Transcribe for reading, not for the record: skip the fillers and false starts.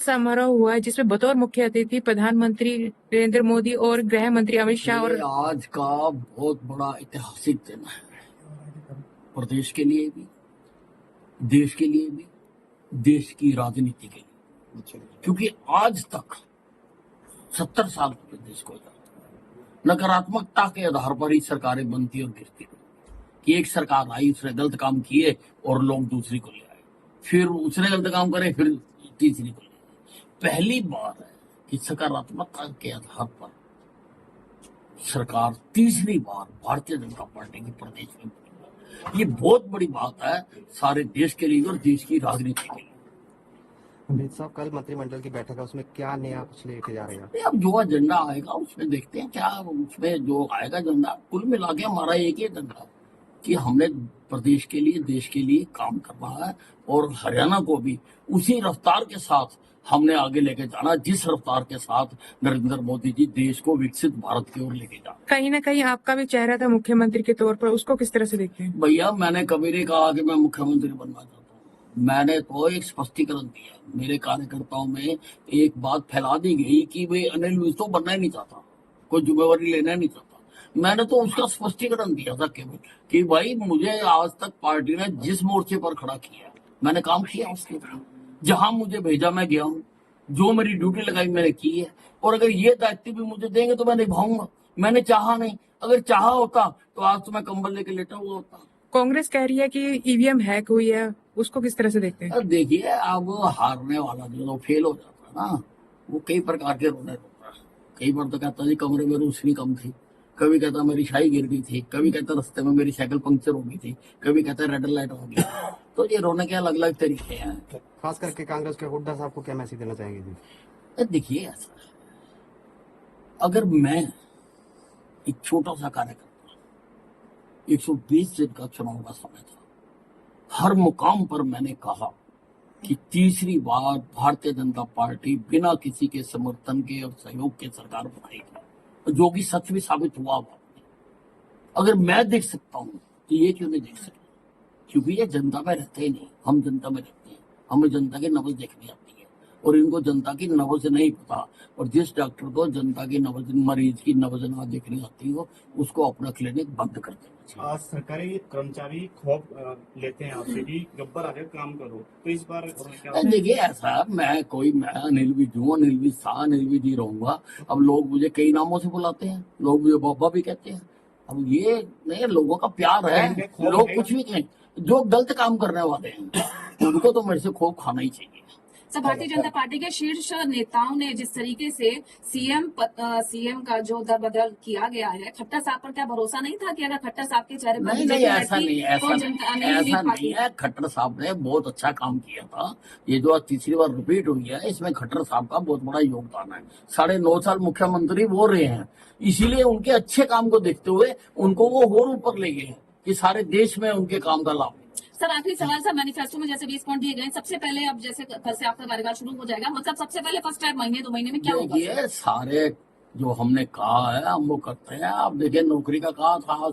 समारोह हुआ है जिसमें बतौर मुख्य अतिथि प्रधानमंत्री नरेंद्र मोदी और गृह मंत्री अमित शाह और आज का बहुत बड़ा ऐतिहासिक दिन है, प्रदेश के लिए भी, देश के लिए भी, देश की राजनीति के लिए। क्योंकि आज तक 70 साल पूरे देश को नकारात्मकता के आधार पर ही सरकारें बनती और गिरती कि एक सरकार आई, उसने गलत काम किए और लोग दूसरी को ले आए, फिर उसने गलत काम करे, फिर तीसरी को ले आए। पहली बार है कि सकारात्मकता के आधार पर सरकार तीसरी बार भारतीय जनता पार्टी की प्रदेश में बनी। ये बहुत बड़ी बात है सारे देश के लिए और देश की राजनीति के लिए। अमित साहब, कल मंत्रिमंडल की बैठक है, उसमें क्या नया कुछ लेके जा रहे हैं? अब जो एजेंडा आएगा उसमें देखते हैं क्या उसमें जो आएगा एजेंडा। कुल मिला के हमारा एक ही एजेंडा कि हमने प्रदेश के लिए, देश के लिए काम करना है और हरियाणा को भी उसी रफ्तार के साथ हमने आगे लेके जाना जिस रफ्तार के साथ नरेंद्र मोदी जी देश को विकसित भारत की ओर लेके जा। कहीं ना कहीं आपका भी चेहरा था मुख्यमंत्री के तौर पर, उसको किस तरह से देखते हैं? भैया, मैंने कभी नहीं कहा कि मैं मुख्यमंत्री बनना चाहता हूँ। मैंने तो एक स्पष्टीकरण दिया। मेरे कार्यकर्ताओं में एक बात फैला दी गई कि भाई अनिल विज तो बनना ही नहीं चाहता, कोई जिम्मेवारी लेना नहीं चाहता। मैंने तो उसका स्पष्टीकरण दिया था केवल कि भाई मुझे आज तक पार्टी ने जिस मोर्चे पर खड़ा किया मैंने काम किया, उसके जहां मुझे भेजा मैं गया हूँ, जो मेरी ड्यूटी लगाई मैंने की है और अगर ये दायित्व भी मुझे देंगे तो मैं निभाऊंगा। मैंने चाहा नहीं, अगर चाहा होता तो आज तो मैं कंबल लेके लेटा हुआ होता। कांग्रेस कह रही है कि ईवीएम हैक हुई है, उसको किस तरह से देखते हैं? देखिए, अब हारने वाला जो फेल हो जाता है ना, वो कई प्रकार के रोने रोता है। कई बार तो कहता जी कमरे में रोशनी कम थी, कभी कहता मेरी शाही गिर गई थी, कभी कहता रास्ते में मेरी साइकिल पंक्चर हो गई थी, कभी कहता रेड लाइट हो गई। तो ये रोने के अलग अलग तरीके हैं। खास करके कांग्रेस के हुड्डा साहब को क्या मैसेज देना चाहेंगे जी? देखिए, ऐसा अगर मैं एक छोटा सा कार्यकर्ता, 120 दिन का चुनाव का समय था, हर मुकाम पर मैंने कहा कि तीसरी बार भारतीय जनता पार्टी बिना किसी के समर्थन के और सहयोग के सरकार बनाएगी, जो कि सच भी साबित हुआ। अगर मैं देख सकता हूँ तो ये क्यों नहीं देख सकता? क्योंकि ये जनता में रहते ही नहीं, हम जनता में रहते हैं, हमें जनता की नब्ज देखनी आती है और इनको जनता की नब्ज नहीं पता। और जिस डॉक्टर को जनता की नब्ज, मरीज की नब्ज ना देखनी आती हो, उसको अपना क्लिनिक बंद कर देना चाहिए। आज सरकारी कर्मचारी खौफ लेते हैं आपसे कि गब्बर आकर काम करो, तो इस बार क्या? देखिए, ऐसा मैं अनिल विज हूँ, अनिल विज था, अनिल विज ही रहूंगा। अब लोग मुझे कई नामों से बुलाते हैं, लोग मुझे बाबा भी कहते हैं। अब ये नहीं, लोगों का प्यार है, लोग कुछ भी कहें। जो गलत काम करने वाले हैं उनको तो मेरे से खौफ खाना ही चाहिए। सर, भारतीय जनता पार्टी के शीर्ष नेताओं ने जिस तरीके से सीएम का जो दरबदल किया गया है, खट्टर साहब पर क्या भरोसा नहीं था कि अगर खट्टर साहब के चेहरे पर नहीं, ऐसा नहीं है। खट्टर साहब ने बहुत अच्छा काम किया था। ये जो आज तीसरी बार रिपीट हुई है, इसमें खट्टर साहब का बहुत बड़ा योगदान है। 9.5 साल मुख्यमंत्री वो रहे हैं, इसीलिए उनके अच्छे काम को देखते हुए उनको वो और ऊपर ले गए कि सारे देश में उनके काम का लाभ। सर, आखिरी सवाल सर, मैनिफेस्टो में जैसे 20 पॉइंट दिए गए, सबसे पहले अब जैसे कल से आपका कार्यकाल शुरू हो जाएगा, मतलब सबसे पहले फर्स्ट टाइम महीने 2 महीने में क्या होगा? ये सारे जो हमने कहा है हम वो करते हैं। आप देखिए, नौकरी का कहा था